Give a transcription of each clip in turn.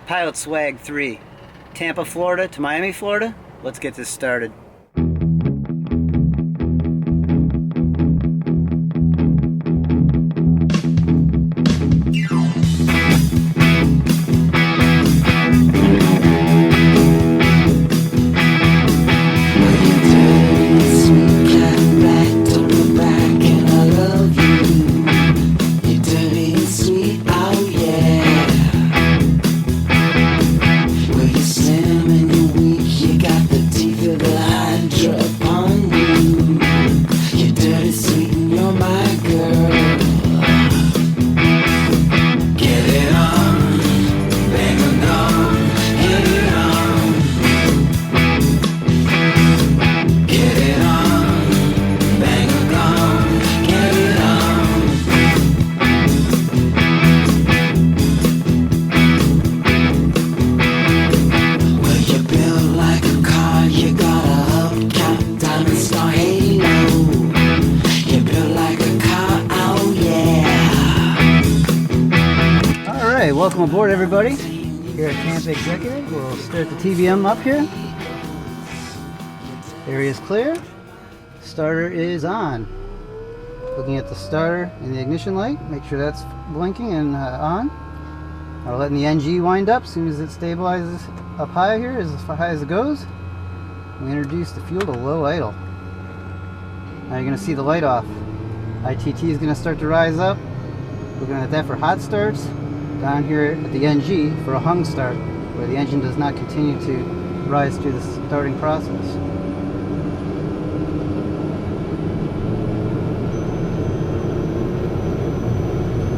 Pilot Swag 3. Tampa, Florida to Miami, Florida. Let's get this started. Welcome aboard, everybody. Here at Tampa Executive, we'll start the TBM up here. Area is clear. Starter is on. Looking at the starter and the ignition light, make sure that's blinking and on. We're letting the NG wind up as soon as it stabilizes up high here, as high as it goes. We introduce the fuel to low idle. Now you're going to see the light off. ITT is going to start to rise up. Looking at that for hot starts. Down here at the NG for a hung start, where the engine does not continue to rise through the starting process.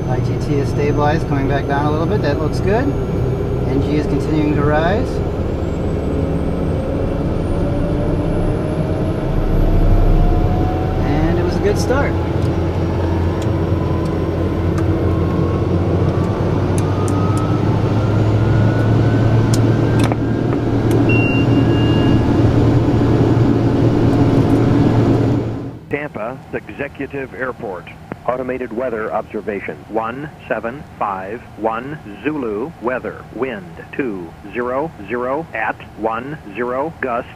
ITT is stabilized, coming back down a little bit. That looks good. NG is continuing to rise. And it was a good start. Tampa Executive Airport. Automated weather observation. 1751 Zulu weather. Wind 200 at 10 gusts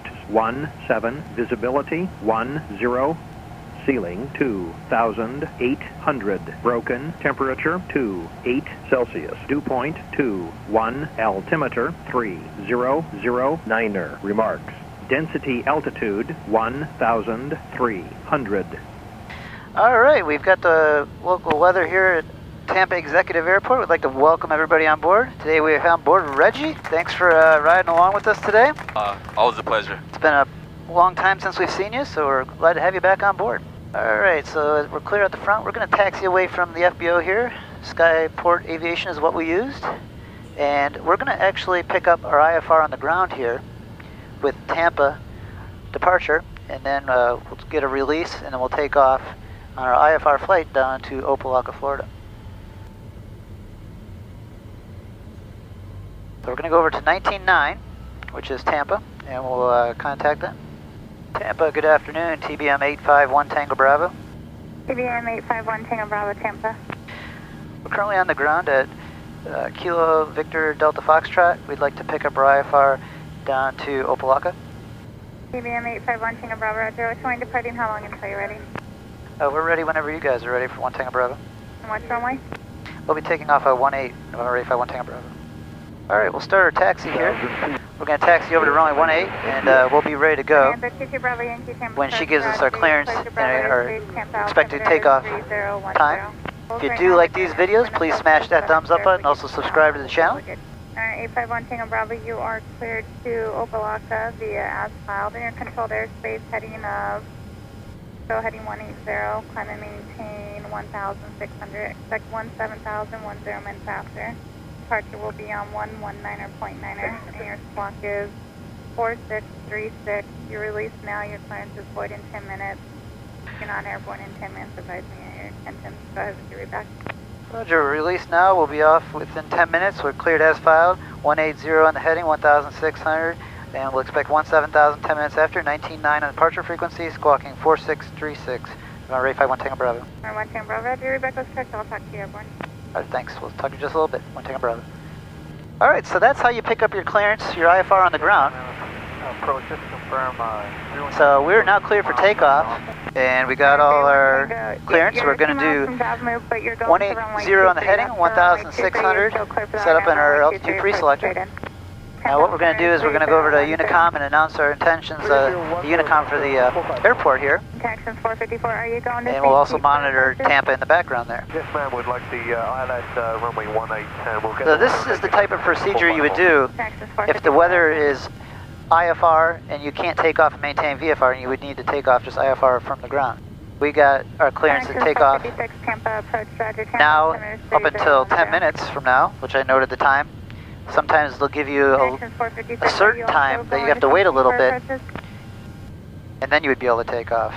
17 visibility 10 ceiling 2,800 broken temperature 28 Celsius dew point 21 altimeter 3009er remarks. Density altitude 1,300. All right, we've got the local weather here at Tampa Executive Airport. We'd like to welcome everybody on board. Today we have on board Reggie. Thanks for riding along with us today. Always a pleasure. It's been a long time since we've seen you, so we're glad to have you back on board. All right, so we're clear at the front. We're going to taxi away from the FBO here. Skyport Aviation is what we used. And we're going to actually pick up our IFR on the ground here with Tampa departure, and then we'll get a release, and then we'll take off on our IFR flight down to Opelika, Florida. So we're going to go over to 19.9, which is Tampa, and we'll contact them. Tampa, good afternoon, TBM 851 Tango Bravo. TBM 851 Tango Bravo, Tampa. We're currently on the ground at Kilo Victor Delta Foxtrot. We'd like to pick up our IFR down to Opelika. TBM 851 Tango Bravo, Roger. Which one departing? How long until you're ready? We're ready whenever you guys are ready for 1 Tango Bravo. And what's runway? We'll be taking off at 18, November 851 Tango Bravo. All right, we'll start our taxi here. We're going to taxi over to runway 18, and we'll be ready to go when she gives us our clearance and our expected takeoff time. If you do like these videos, please smash that thumbs up button. Also subscribe to the channel. 851 Tango Bravo, you are cleared to Opelika via as filed in your controlled airspace heading of, so heading 180, climb and maintain 1,600, expect 17,000, 10 minutes after. Departure will be on 119.9er, and your squawk is 4636. You release now, your clearance is void in 10 minutes. You're not airborne in 10 minutes, advise me of your intentions. Go ahead with your read back. Roger, release now. We'll be off within 10 minutes. We're cleared as filed. 180 on the heading, 1,600. And we'll expect 17,000 10 minutes after. 19.9 on the departure frequency, squawking 4636. Ray 51 Tango Bravo. 1 Tango Bravo, your read back was checked. I'll talk to you airborne. All right, thanks. We'll talk to you just a little bit. 1 Tango Bravo. All right, so that's how you pick up your clearance, your IFR on the ground. Approach, just confirm. So we're now clear for takeoff, and we got all our clearance. We're going to do 180 on the heading, 1,600, set up in our altitude pre-selector. Now what we're going to do is we're going to go over to Unicom and announce our intentions, the Unicom for the airport here. Texas 454, are you going to And we'll also monitor Tampa in the background there. Yes, ma'am, would like the ILS runway 18. We'll get So this is the type of procedure you would do if the weather is IFR and you can't take off and maintain VFR, and you would need to take off just IFR from the ground. We got our clearance to take off now up until 10 minutes from now, which I noted the time. Sometimes they'll give you a certain time that you have to wait a little bit, and then you would be able to take off.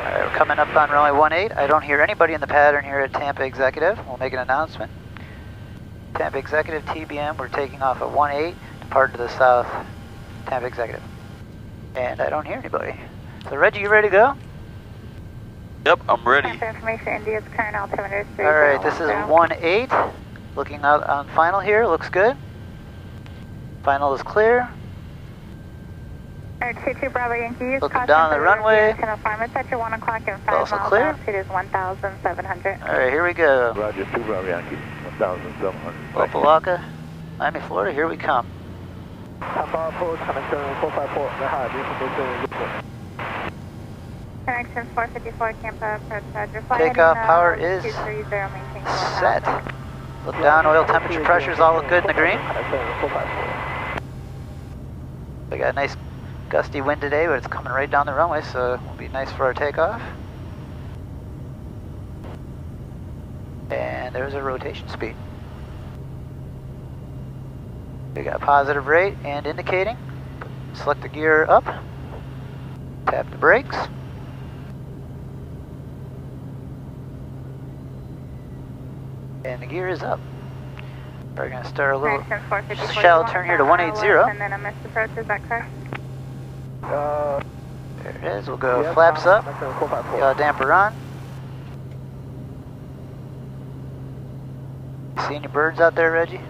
All right, we're coming up on runway 18. I don't hear anybody in the pattern here at Tampa Executive. We'll make an announcement. Tampa Executive, TBM, we're taking off at 18, depart to the south, Tampa Executive. And I don't hear anybody. So Reggie, you ready to go? Yep, I'm ready. Information, India's current altimeter is 30. All right, this is 18. Looking out on final here, looks good. Final is clear. Alright, 22 Bravo Yankee. Looking down the runway. At your 1 o'clock and 5 Also miles clear. altitude is 1,700. All right, here we go. Roger, 2 Bravo Yankee, 1,700. Opelika, Miami, Florida, here we come. Connection 454, Tampa, approach Roger. Takeoff power is 230, maintain set. Look down, oil temperature pressures all look good in the green. We got a nice gusty wind today, but it's coming right down the runway, so it will be nice for our takeoff. And there's a rotation speed. We got positive rate and indicating. Select the gear up. Tap the brakes. And the gear is up. We're going to start a little shallow turn here to 180. And then a missed approach, is that correct? There it is. We'll go flaps up. Yaw damper on. See any birds out there, Reggie?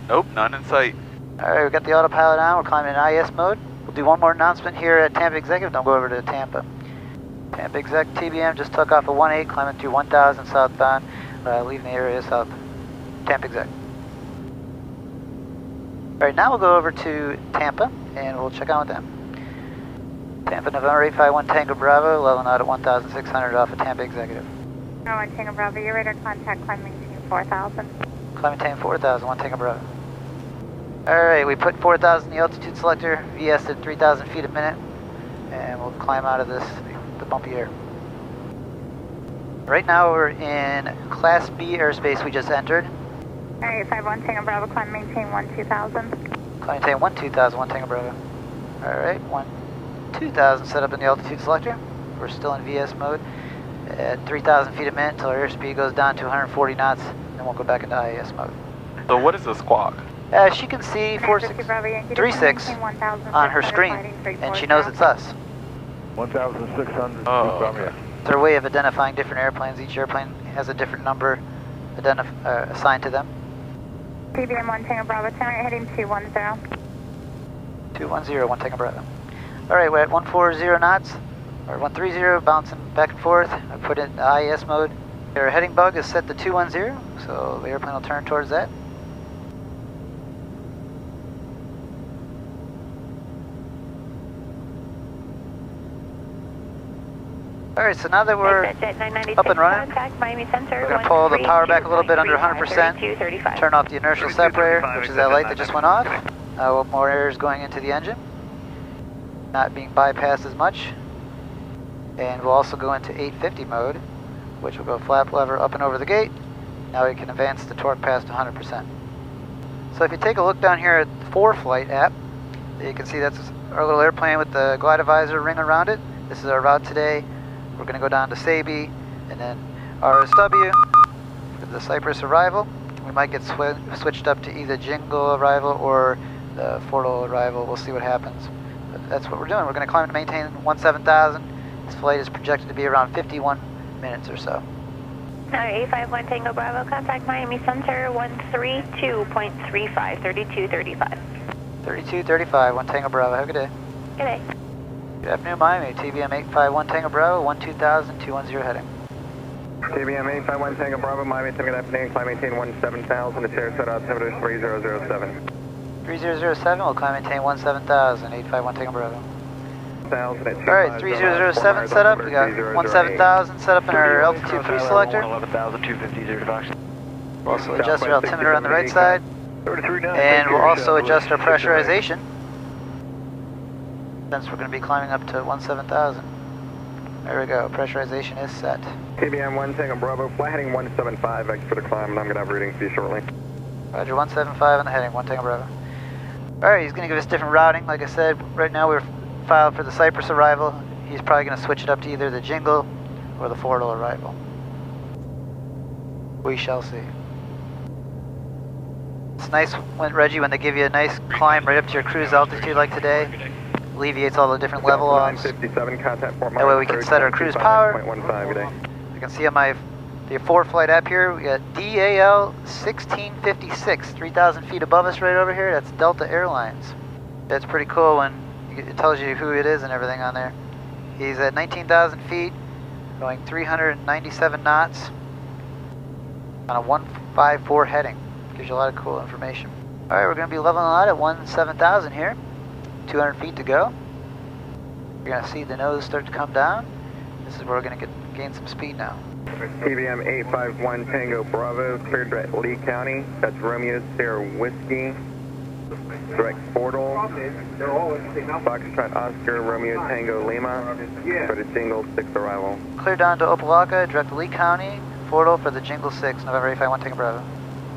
Nope, none in sight. Alright, we got the autopilot on. We're climbing in IS mode. We'll do one more announcement here at Tampa Executive, then we'll go over to Tampa. Tampa Exec TBM just took off at 18, climbing to 1,000 southbound, leaving the area south. Tampa Exec. Alright, now we'll go over to Tampa, and we'll check out with them. Tampa, November 851 Tango Bravo, leveling out at 1,600 off of Tampa Executive. 1 Tango Bravo, your radar contact, climb maintain 4,000. Climb maintain 4,000, 1 Tango Bravo. Alright, we put 4,000 in the altitude selector, VS at 3,000 feet a minute, and we'll climb out of this, the bumpy air. Right now we're in Class B airspace we just entered. Alright, 51 Tango Bravo, climb maintain 1,2000. Climb maintain 1,2000, 1 Tango Bravo. Alright, 1,2000 set up in the altitude selector. We're still in VS mode at 3,000 feet a minute until our airspeed goes down to 140 knots, and then we'll go back into IAS mode. So what is the squawk? She can see 4636 on her screen, and she knows it's us. 1,600. Oh, okay. It's our way of identifying different airplanes. Each airplane has a different number assigned to them. TBM 1 Tango Bravo, turn heading 210. 210, 1 Tango Bravo. Alright, we're at 140 knots, or 130, bouncing back and forth. I put it in IES mode. Our heading bug is set to 210, so the airplane will turn towards that. Alright, so now that we're up and running, we're going to pull the power back a little bit under 100%, turn off the inertial separator, which is that light that just went off. More air is going into the engine, not being bypassed as much. And we'll also go into 850 mode, which will go flap lever up and over the gate. Now we can advance the torque past 100%. So if you take a look down here at the 4Flight app, you can see that's our little airplane with the glide advisor ring around it. This is our route today. We're going to go down to Sabi, and then RSW for the Cyprus arrival. We might get switched up to either Jingle arrival or the Fortal arrival. We'll see what happens. But that's what we're doing. We're going to climb to maintain 17,000. This flight is projected to be around 51 minutes or so. 851 Tango Bravo, contact Miami Center 132.35, 3235. 3235, 1 Tango Bravo, have a good day. Good day. Good afternoon, Miami. TBM 851 Tango Bravo, 12000, 210 heading. TBM 851 Tango Bravo, Miami, good afternoon, climb maintain 17,000, the chair set altimeter 3007. 3007, we'll climb maintain 17000, 851 Tango Bravo. Alright, 3007 set up, we got 17000 set up in our altitude pre-selector. 11,250 We'll also adjust our altimeter on the right side, and we'll also adjust our pressurization, since we're going to be climbing up to 17,000. There we go, pressurization is set. TBM 1 Tango Bravo, fly heading 175, X for the climb, and I'm going to have readings for you shortly. Roger, 175 on the heading, 1 Tango Bravo. Alright, he's going to give us different routing. Like I said, right now we're filed for the Cypress arrival. He's probably going to switch it up to either the Jingle or the Fordle arrival. We shall see. It's nice, Reggie, when they give you a nice climb right up to your cruise altitude like today. Alleviates all the different level offs. 957, contact Fort That way we can set our cruise power. 0.15 today. You can see on the 4-flight app here, we got DAL 1656, 3,000 feet above us right over here. That's Delta Airlines. That's pretty cool when it tells you who it is and everything on there. He's at 19,000 feet, going 397 knots on a 154 heading. Gives you a lot of cool information. All right, we're going to be leveling out at 17,000 here. 200 feet to go. You're going to see the nose start to come down. This is where we're going to gain some speed now. TBM 851 Tango Bravo, cleared at Lee County. That's Romeo Sierra Whiskey. Direct Fordle. Foxtrot Oscar Romeo Tango Lima for the Jingle 6 arrival. Clear down to Opelika, direct to Lee County. Fordle for the Jingle 6, November 851 Tango Bravo.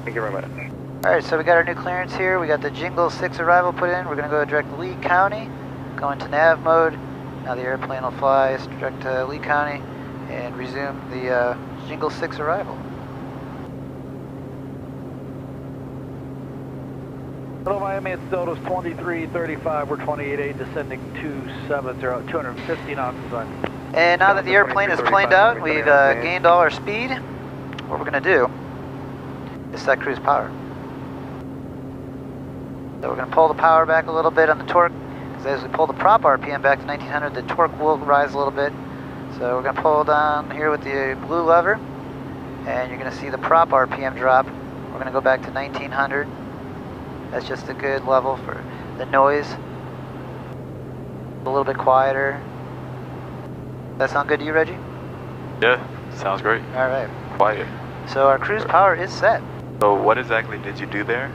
Thank you very much. Alright, so we got our new clearance here. We got the Jingle 6 arrival put in. We're going to go direct to Lee County, go into nav mode. Now the airplane will fly us direct to Lee County and resume the Jingle 6 arrival. Hello Miami, it's Delta's 2335, we're 28A descending 270, 250 knots on. And now that the airplane is planed out, we've gained all our speed, what we're going to do is set cruise power. So we're going to pull the power back a little bit on the torque, because as we pull the prop RPM back to 1900, the torque will rise a little bit. So we're going to pull down here with the blue lever, and you're going to see the prop RPM drop. We're going to go back to 1900. That's just a good level for the noise. A little bit quieter. That sound good to you, Reggie? Yeah, sounds great. All right. Quiet. So our cruise power is set. So what exactly did you do there?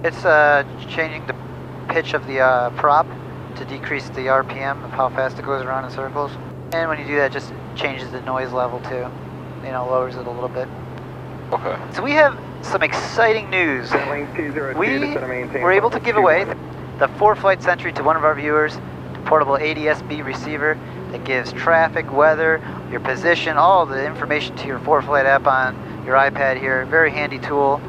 It's changing the pitch of the prop to decrease the RPM of how fast it goes around in circles. And when you do that, it just changes the noise level too. You know, lowers it a little bit. Okay. So we have some exciting news. We were able to give away the 4-flight Sentry to one of our viewers, the portable ADS-B receiver that gives traffic, weather, your position, all the information to your 4-flight app on your iPad here. Very handy tool.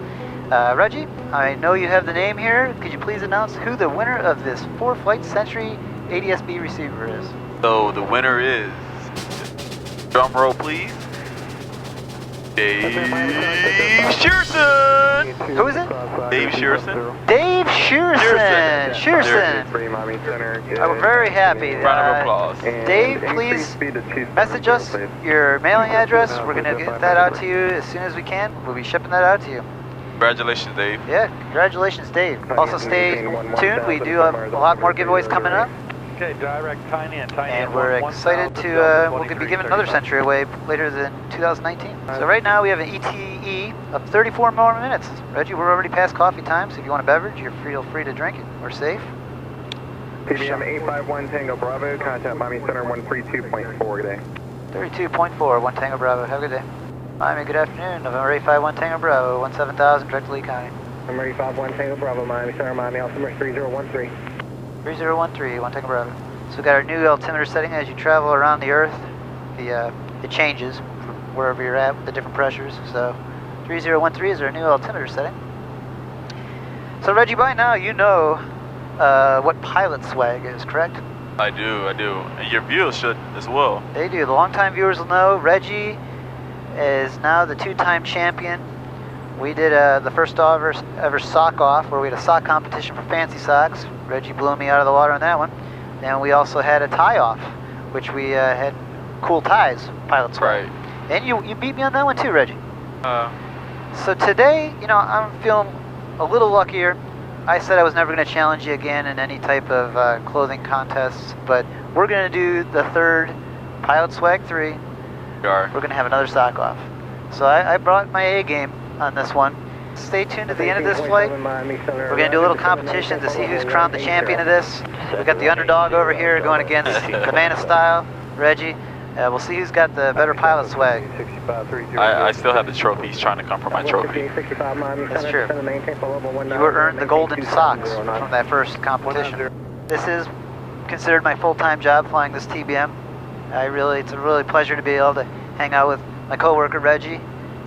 Reggie, I know you have the name here. Could you please announce who the winner of this 4-flight Sentry ADS-B receiver is? So the winner is, drum roll please, Dave Shearson! Who is it? Dave Shearson. Dave Shearson! Shearson! I'm very happy. Round of applause. Dave, please message us your mailing address. We're going to get that out to you as soon as we can. We'll be shipping that out to you. Congratulations, Dave. Yeah, congratulations, Dave. Also stay tuned. We do have a lot more giveaways coming up. Okay, direct Tiny and Tiny. And we're excited to, we're going to be giving another Sentry away later in 2019. So right now we have an ETE of 34 more minutes. Reggie, we're already past coffee time, so if you want a beverage, feel free to drink it. We're safe. TBM 851 Tango Bravo, contact Miami Center 132.4 today. 32.4, 1 Tango Bravo. Have a good day. Miami, good afternoon. November 851 Tango Bravo, 17,000, direct to Lee County. Number 851 Tango Bravo, Miami Center, Miami, altimeter 3013. 3013, 1 Tango Bravo. So we got our new altimeter setting as you travel around the Earth. It changes from wherever you're at with the different pressures. So 3013 is our new altimeter setting. So Reggie, by now you know what pilot swag is, correct? I do. And your viewers should as well. They do. The longtime viewers will know. Reggie is now the two-time champion. We did the first ever sock off, where we had a sock competition for fancy socks. Reggie blew me out of the water on that one. Then we also had a tie off, which we had cool ties, pilot swag. Right. And you beat me on that one too, Reggie. So today, you know, I'm feeling a little luckier. I said I was never going to challenge you again in any type of clothing contests, but we're going to do the third Pilot Swag 3. We're going to have another sock off. So I brought my A game on this one. Stay tuned to the end of this flight. We're going to do a little competition to see who's crowned the champion of this. We got the underdog over here going against the man of style, Reggie. We'll see who's got the better pilot swag. I still have the trophy. He's trying to come for my trophy. That's true. You earned the golden socks from that first competition. This is considered my full-time job, flying this TBM. It's a really pleasure to be able to hang out with my coworker Reggie.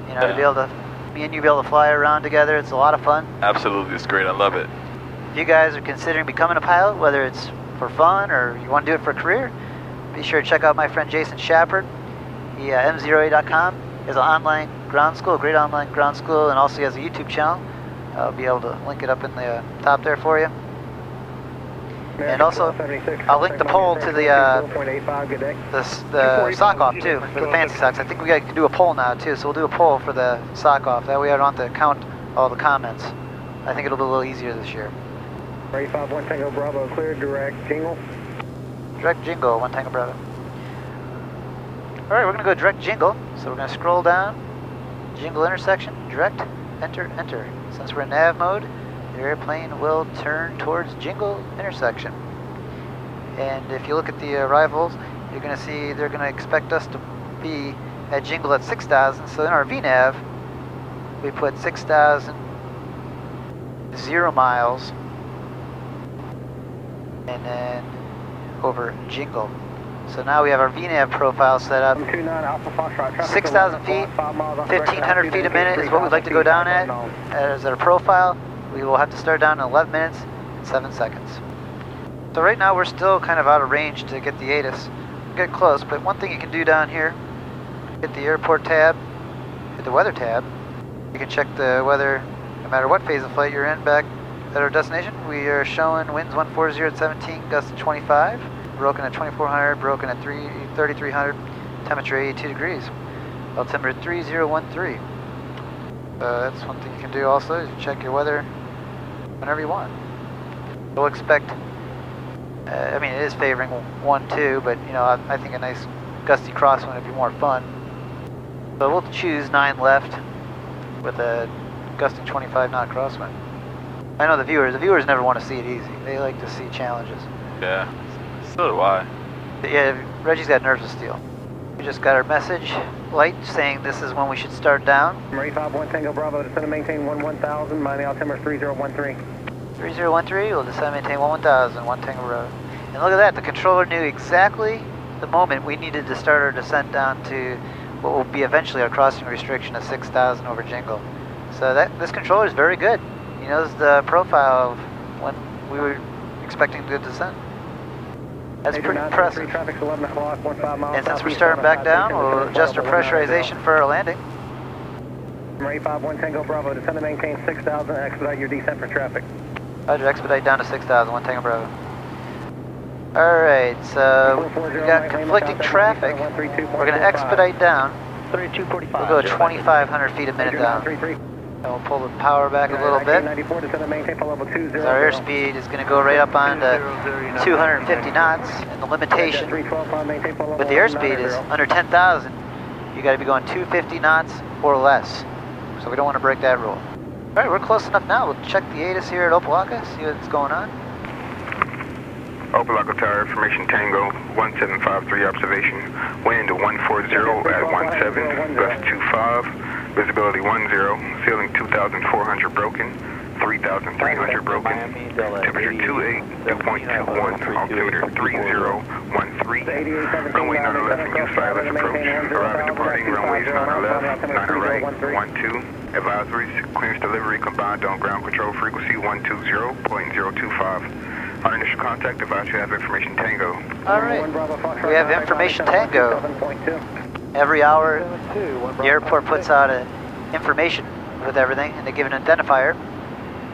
You know, to be able to, me and you be able to fly around together. It's a lot of fun. Absolutely, it's great. I love it. If you guys are considering becoming a pilot, whether it's for fun or you want to do it for a career, be sure to check out my friend Jason Shepard. He m0a.com is an online ground school, a great online ground school, and also he has a YouTube channel. I'll be able to link it up in the top there for you. And also, I'll link the poll to the sock off too, for the fancy socks. I think we can do a poll now too, so we'll do a poll for the sock off. That way I don't have to count all the comments. I think it'll be a little easier this year. 351 Tango Bravo, clear, direct, jingle. Direct jingle, 1 Tango Bravo. Alright, we're going to go direct jingle. So we're going to scroll down, jingle intersection, direct, enter, enter. Since we're in nav mode, the airplane will turn towards jingle intersection. And if you look at the arrivals, you're going to see they're going to expect us to be at jingle at 6,000. So in our VNAV, we put 6,000, 0 miles, and then over jingle. So now we have our VNAV profile set up. 6,000 feet, 1,500 feet a minute is what we'd like to go down at as our profile. We will have to start down in 11 minutes and 7 seconds. So right now we're still kind of out of range to get the ATIS. We'll get close, but one thing you can do down here, hit the airport tab, hit the weather tab. You can check the weather no matter what phase of flight you're in. Back at our destination, we are showing winds 140 at 17, gusts at 25, broken at 2400, broken at 3300, temperature 82 degrees, altimeter 3013. That's one thing you can do also, is check your weather whenever you want. We'll expect, I mean, it is favoring 1-2, but you know, I think a nice gusty crosswind would be more fun. So we'll choose 9 left with a gusting 25 knot crosswind. I know the viewers never want to see it easy. They like to see challenges. Yeah, so do I. But yeah, Reggie's got nerves of steel. We just got our message light saying this is when we should start down. 351 Tango Bravo, descend and maintain 11,000, mind altimeter 3013. 3013, we'll descend and maintain 11,000, 1 Tango Bravo. And look at that, the controller knew exactly the moment we needed to start our descent down to what will be eventually our crossing restriction of 6,000 over jingle. So this controller is very good. He knows the profile of when we were expecting to descend. That's pretty impressive. And since we're starting back down, we'll adjust our pressurization for our landing. 351 Tango Bravo, descend and maintain 6,000, expedite your descent for traffic. Roger, expedite down to 6,000, 1 Tango Bravo. Alright, so we got conflicting traffic. We're going to expedite down. We'll go 2,500 feet a minute down. And we'll pull the power back a little bit. So our airspeed is going to go right up on to 250 knots. And the limitation with the airspeed is under 10,000. You got to be going 250 knots or less. So we don't want to break that rule. Alright, we're close enough now. We'll check the ATIS here at Opelika, see what's going on. Opelika Tower, information Tango, 1753 observation. Wind 140 at 17, gust 25. Visibility 10, ceiling 2,400 broken, 3,300 broken, temperature 28, dew point 21, altimeter 3013, runway 911, use wireless approach, arriving departing, runways 9 left, 9 right, 12, advisories, clearance delivery combined on ground control frequency 120.025. On initial contact, advise you have information Tango. Alright, we have information Tango. Every hour, the airport puts out information with everything, and they give an identifier.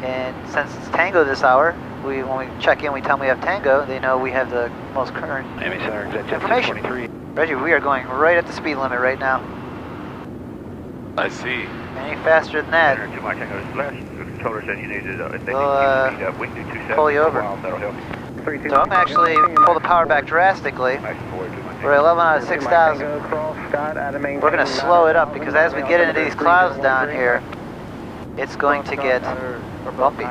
And since it's Tango this hour, when we check in, we tell them we have Tango. They know we have the most current information. Reggie, we are going right at the speed limit right now. I see. Any faster than that, we'll pull you over. So I'm actually pull the power back drastically. We're at 11 out of 6,000. We're going to slow it up because as we get into these clouds down here, it's going to get bumpy.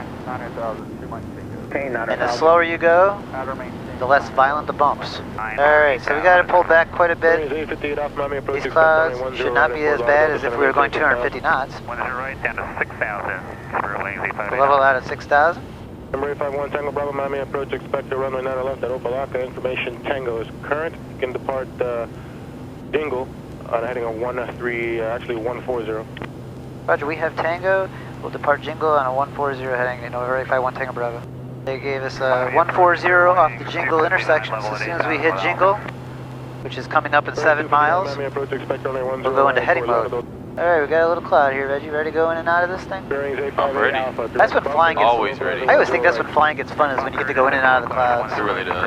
And the slower you go, the less violent the bumps. Alright, so we got to pull back quite a bit. These clouds should not be as bad as if we were going 250 knots. Level out at 6,000. Number 851 Tango Bravo, Miami approach, expect a runway 9 left at Opalaka. Information Tango is current. You can depart Dingle on heading on 140. Roger, we have Tango. We'll depart Jingle on a 140 heading in November 851 Tango Bravo. They gave us a 140 off the Jingle intersection. So as soon as we hit Jingle, which is coming up in 7 miles, we'll go into heading mode. Alright, we got a little cloud here, Reggie. Ready to go in and out of this thing? I'm ready. That's when flying gets... Always ready. I always think that's when flying gets fun, is when you get to go in and out of the clouds. It really does.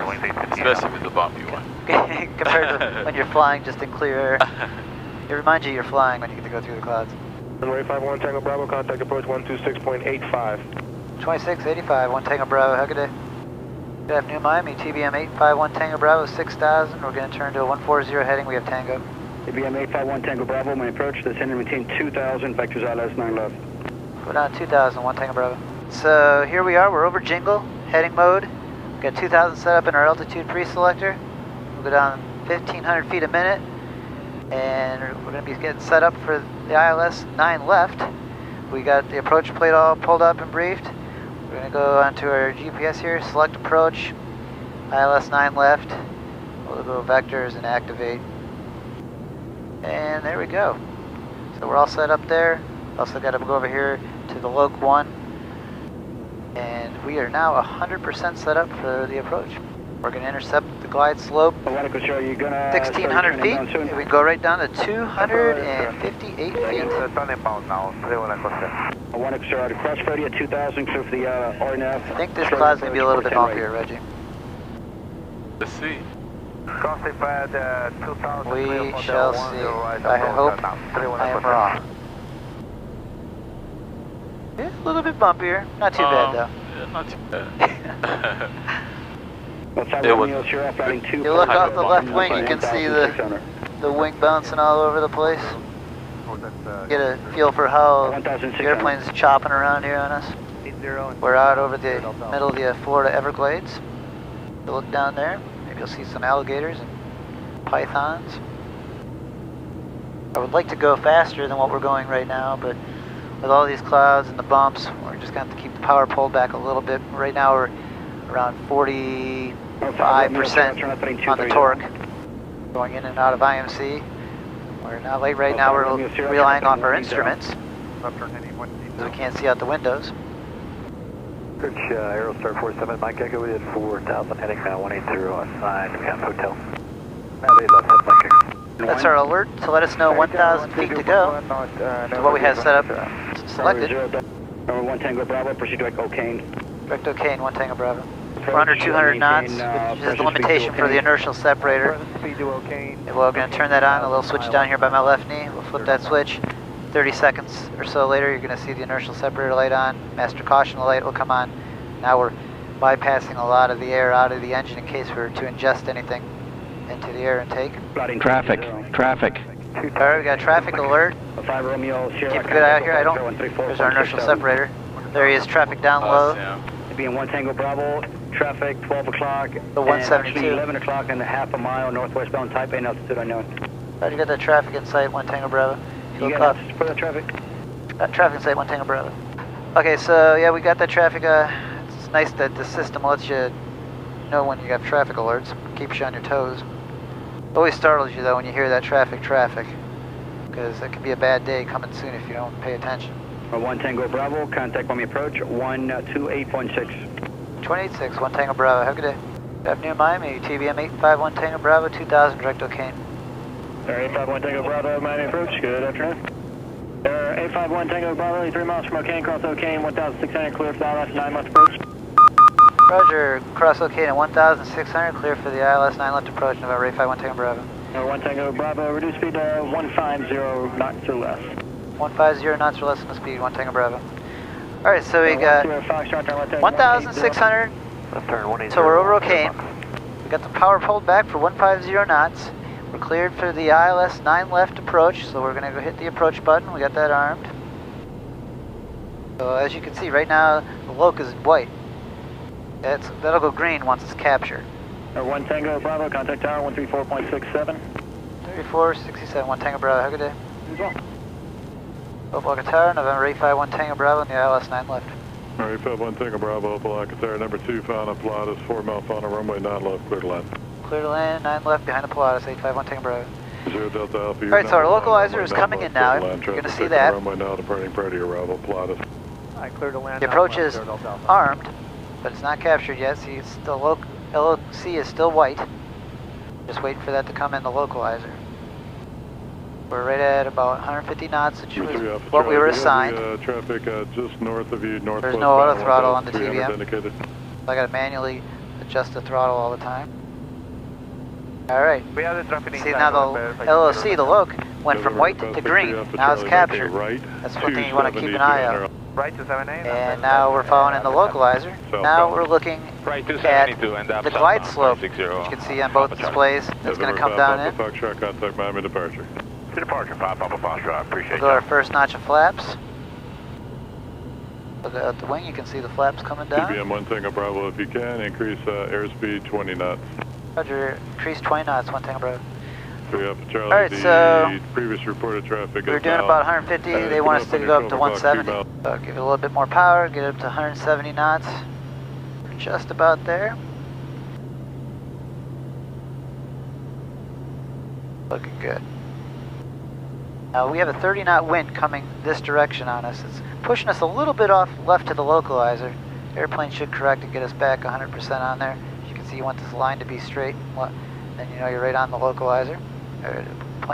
Especially with the bumpy one. Compared to when you're flying just in clear air. It reminds you you're flying when you get to go through the clouds. Number 851 Tango Bravo, contact approach 126.85. 2685, 1 Tango Bravo, have a good day. Good afternoon, Miami, TBM 851 Tango Bravo, 6,000. We're going to turn to a 140 heading, we have Tango. TBM 851 Tango Bravo, my approach, descend and maintain 2,000, vectors ILS 9 left. Go down 2,000, 1 Tango Bravo. So here we are, we're over Jingle, heading mode. We've got 2,000 set up in our altitude pre-selector. We'll go down 1,500 feet a minute, and we're going to be getting set up for the ILS 9 left. We got the approach plate all pulled up and briefed. We're going to go onto our GPS here, select approach, ILS 9 left. We'll go vectors and activate. And there we go. So we're all set up there. Also got to go over here to the Loc 1. And we are now 100% set up for the approach. We're going to intercept the glide slope, 1,600 feet. And we go right down to 258 feet. One extra cross 30 at 2,000, clear for the RNF. I think this cloud's going to be a little bit bumpier, Reggie. Let's see. We shall see. I hope I am wrong. Yeah, a little bit bumpier. Not too bad, though. Yeah, not too bad. You look off the left wing, you can see the wing bouncing all over the place. Get a feel for how the airplane's chopping around here on us. We're out over the middle of the Florida Everglades. You look down there. You'll see some alligators and pythons. I would like to go faster than what we're going right now, but with all these clouds and the bumps, we're just going to have to keep the power pulled back a little bit. Right now we're around 45% on the torque, going in and out of IMC. We're not late right now, we're relying on our instruments, so we can't see out the windows. Search Aerostar 47, Mike Echo, we did 4,000 heading 180 on 9, Hotel. That's our alert to let us know 1,000 feet to go to what we have set up selected. Number 1 Tango Bravo, proceed direct O'Kane. Direct O'Kane, 1 Tango Bravo. We're under 200 knots, which is the limitation for the inertial separator. And we're going to turn that on, a little switch down here by my left knee. We'll flip that switch. 30 seconds or so later, you're going to see the inertial separator light on. Master caution light will come on. Now we're bypassing a lot of the air out of the engine in case we were to ingest anything into the air intake. Traffic. Alright, we got a traffic alert. Keep a good eye out here. There's our inertial separator. There he is, traffic down low. Being 1 Tango Bravo, traffic 12 o'clock. The 172. 11 o'clock and a half a mile northwestbound Taipei, altitude unknown. Glad you got that traffic in sight, 1 Tango Bravo. You got for the traffic? Traffic in sight, 1 Tango Bravo. Okay, so yeah, we got that traffic. It's nice that the system lets you know when you have traffic alerts. Keeps you on your toes. Always startles you though when you hear that traffic, because it could be a bad day coming soon if you don't pay attention. 1 Tango Bravo, contact when we approach 128.6. 286, 1 Tango Bravo, have a good day. Good afternoon, Miami, TBM 851 Tango Bravo, 2000, direct O'Kane. 851 Tango Bravo, Miami approach, good afternoon. 851 Tango Bravo, 3 miles from O'Kane, cross O'Kane, 1,600, clear for the ILS 9 left approach. Roger, cross O'Kane at 1,600, clear for the ILS 9 left approach, November 851 Tango Bravo. 1 Tango Bravo, reduce speed to 150 knots or less. 150 knots or less in the speed, 1 Tango Bravo. Alright, so we got 1,600, so we're over O'Kane. We got the power pulled back for 150 knots. We're cleared for the ILS 9 left approach, so we're going to go hit the approach button. We got that armed. So as you can see, right now the loc is white. That'll go green once it's captured. 1 Tango Bravo, contact tower 134.67. 3467, 1 Tango Bravo, have a good day. As well. Opelika Tower, November 851 Tango Bravo, and the ILS 9 left. 851 Tango Bravo, Opelika Tower, number 2, final Pilatus, 4 mile final runway 9 left, clear to land. Clear to land, 9 left behind the Pilatus, 851 Tango Bravo. 0 Delta Alpha. Alright, so our localizer is coming in now. You're going to see that. Runway now departing prior to your arrival, Pilatus. I clear to land. The approach is armed, but it's not captured yet. See, it's still LOC is still white. Just waiting for that to come in the localizer. We're right at about 150 knots, which was what we were assigned. Traffic just north of you, northwest. There's no auto throttle on the TBM. Indicated. I got to manually adjust the throttle all the time. Alright. See, now the LOC, the LOC, went from white to green. Now it's captured. That's one thing you want to keep an eye on. Right to 78. And now we're following in the localizer. Now we're looking at the glide slope, which you can see on both displays. That's going to come down in. Foxtrot, contact Miami departure. Departure, 5 Papa Foxtrot, appreciate We'll go our first notch of flaps. Look at the wing, you can see the flaps coming down. TBM 1 Tango Bravo, if you can, increase airspeed 20 knots. Roger, increase 20 knots, 1 Tango Bravo. Charlie, alright, so previous reported traffic we're doing about 150. They want us to go up to 170. So give it a little bit more power, get it up to 170 knots. We're just about there. Looking good. Now we have a 30 knot wind coming this direction on us. It's pushing us a little bit off left to the localizer. Airplane should correct and get us back 100% on there. As you can see, you want this line to be straight, then you know you're right on the localizer.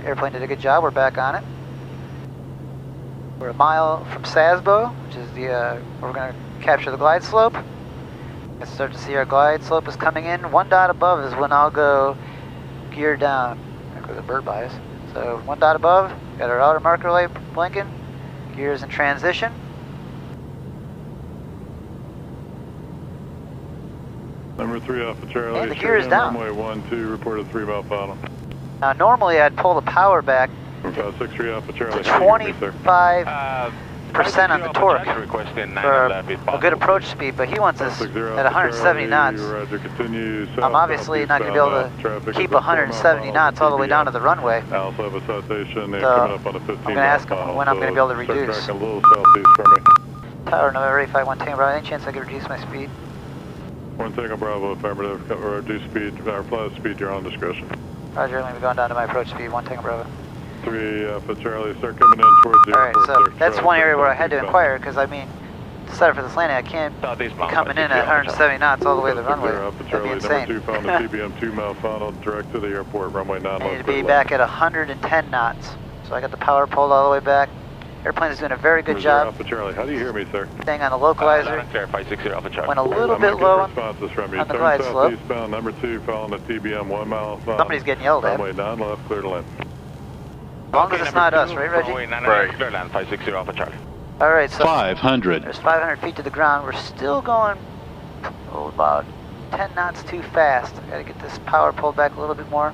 Airplane did a good job, we're back on it. We're a mile from Sasbo, which is the, we're going to capture the glide slope. Let's start to see our glide slope is coming in. 1 dot above is when I'll go gear down. Where the bird by us. So 1 dot above, got our outer marker light blinking. Gears in transition. Number 3 Alpha Charlie. And the gear is down. Runway 12, reported 3 mile final. Now normally I'd pull the power back 63 Alpha Charlie. to 25% on the torque for a good approach speed, but he wants us at 170 knots. I'm obviously not going to be able to keep 170 knots all the way down to the runway. So I'm going to ask him when I'm going to be able to reduce. Tower November 851 Tango Bravo, any chance I could reduce my speed? 1 Tango Bravo, affirmative, reduce speed, our flight speed, your own discretion. Roger, I'm going to be going down to my approach speed, 1 Tango Bravo. 3 Alpha Charlie, start coming in towards the Alright, airport. so that's one area where I had to inquire, because I mean, to set up for this landing, I can't be coming in at 170 knots all the way to the runway. That'd be insane. Number 2 final, TBM 2 mile final, direct to the airport, runway 9 left. I need to be back at 110 knots. So I got the power pulled all the way back. Airplane is doing a very good job. Alpha Charlie, how do you hear me, sir? Staying on the localizer. Went a little bit low on the glide slope. Eastbound, number 2 following the TBM 1 mile final. Somebody's getting yelled at. Runway 9 left, clear to land. As long as it's not us, right, Reggie? Right. Clear land, 560 Alpha Charlie. Alright, so 500. There's 500 feet to the ground. We're still going about 10 knots too fast. I gotta get this power pulled back a little bit more.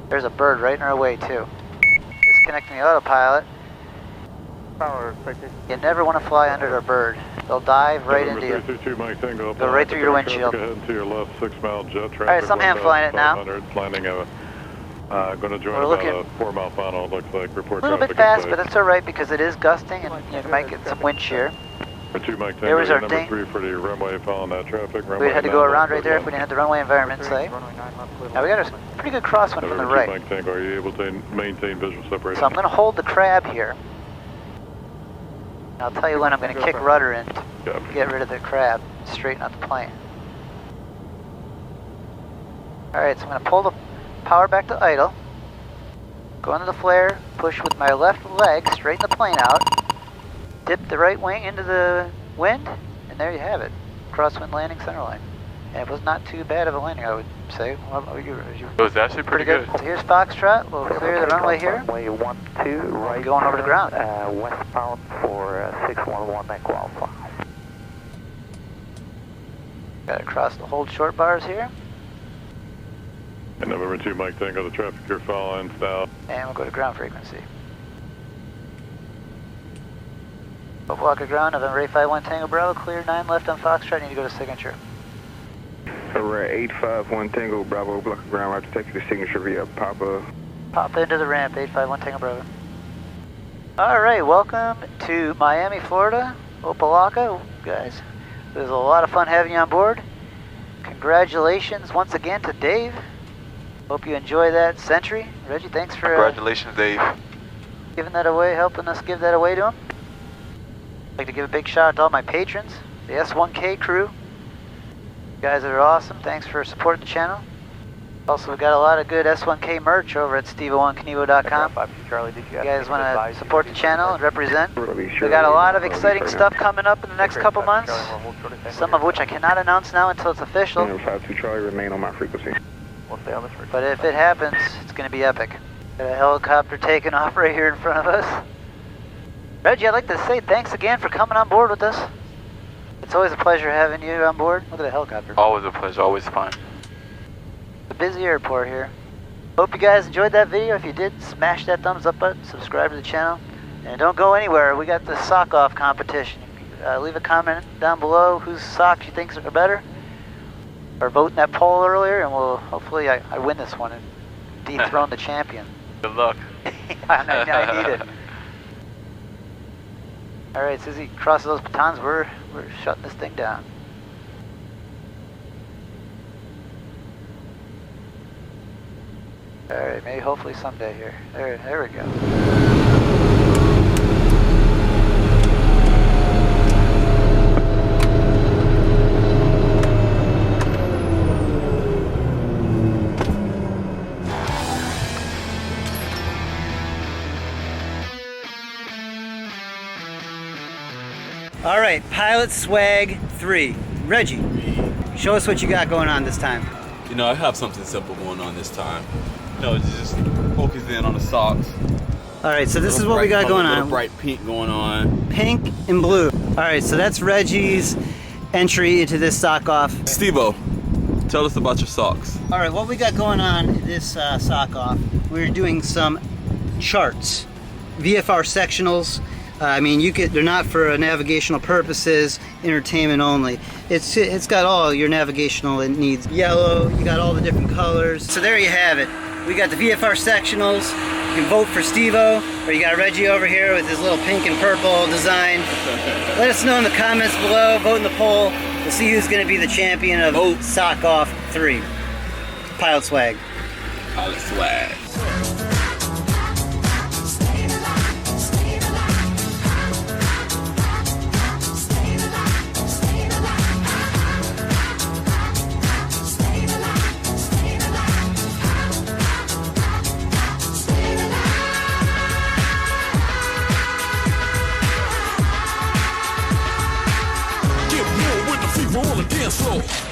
There's a bird right in our way, too. Disconnecting the autopilot. You never want to fly under a bird. They'll dive right into you. Go right through your windshield. To your left, 6 mile jet traffic. Alright, so I'm hand flying it now. Landing going to join We're about looking a 4 mile final, it looks like. Report a little bit fast, but that's alright because it is gusting and you might get some wind shear. There was our number ding. 3 for the runway following that traffic. We'd had to go around right there if we didn't have the runway environment safe. Now we got a pretty good crosswind from the right. Are you able to maintain visual separation? So I'm going to hold the crab here. And I'll tell you when I'm going to kick rudder in to get rid of the crab, straighten out the plane. Alright, so I'm going to pull the power back to idle. Go into the flare, push with my left leg, straighten the plane out, dip the right wing into the wind, and there you have it. Crosswind landing center line. And it was not too bad of a landing, I would say. It was actually pretty good. So here's Foxtrot. We'll clear the runway here. Runway 12, right. Going over the ground. Westbound for 611, then qualify. Got to cross the hold short bars here. And November 2, Mike Tango, the traffic you're following south. And we'll go to ground frequency. Block of ground, November 851 Tango Bravo, clear 9 left on Foxtrot, need to go to signature. We're at 851 Tango Bravo, block of ground, right to take you to signature via Papa. Pop into the ramp, 851 Tango Bravo. Alright, welcome to Miami, Florida, Opelika. Guys, it was a lot of fun having you on board. Congratulations once again to Dave. Hope you enjoy that Century. Reggie, thanks for Congratulations, Dave. giving that away, helping us give that away to him. I'd like to give a big shout out to all my patrons, the S1K crew. You guys are awesome. Thanks for supporting the channel. Also, we've got a lot of good S1K merch over at steve01knievo.com. You guys want to support the channel and represent? We've got a lot of exciting stuff coming up in the next couple months, some of which I cannot announce now until it's official. 52 Charlie, remain on my frequency. But if it happens, it's going to be epic. Got a helicopter taking off right here in front of us. Reggie, I'd like to say thanks again for coming on board with us. It's always a pleasure having you on board. Look at the helicopter. Always a pleasure, always fun. A busy airport here. Hope you guys enjoyed that video. If you did, smash that thumbs up button, subscribe to the channel, and don't go anywhere. We got the sock off competition. Leave a comment down below whose socks you think are better, or vote in that poll earlier, and we'll hopefully I win this one and dethrone the champion. Good luck. I need it. All right, as soon as he crosses those batons, we're shutting this thing down. All right, maybe hopefully someday here. There we go. All right, Pilot Swag 3. Reggie, show us what you got going on this time. You know, I have something simple going on this time. You know, just focus in on the socks. All right, so this is what we got going on. Bright pink going on. Pink and blue. All right, so that's Reggie's entry into this sock off. Steve-O, tell us about your socks. All right, what we got going on in this sock off, we're doing some charts, VFR sectionals. I mean, they're not for navigational purposes, entertainment only. It's got all your navigational needs. Yellow, you got all the different colors. So there you have it. We got the VFR sectionals. You can vote for Steve-O, or you got Reggie over here with his little pink and purple design. Let us know in the comments below, vote in the poll. We'll see who's gonna be the champion of Sock Off 3. Pilot Swag. Pilot Swag. Get more with the fever on the dance floor.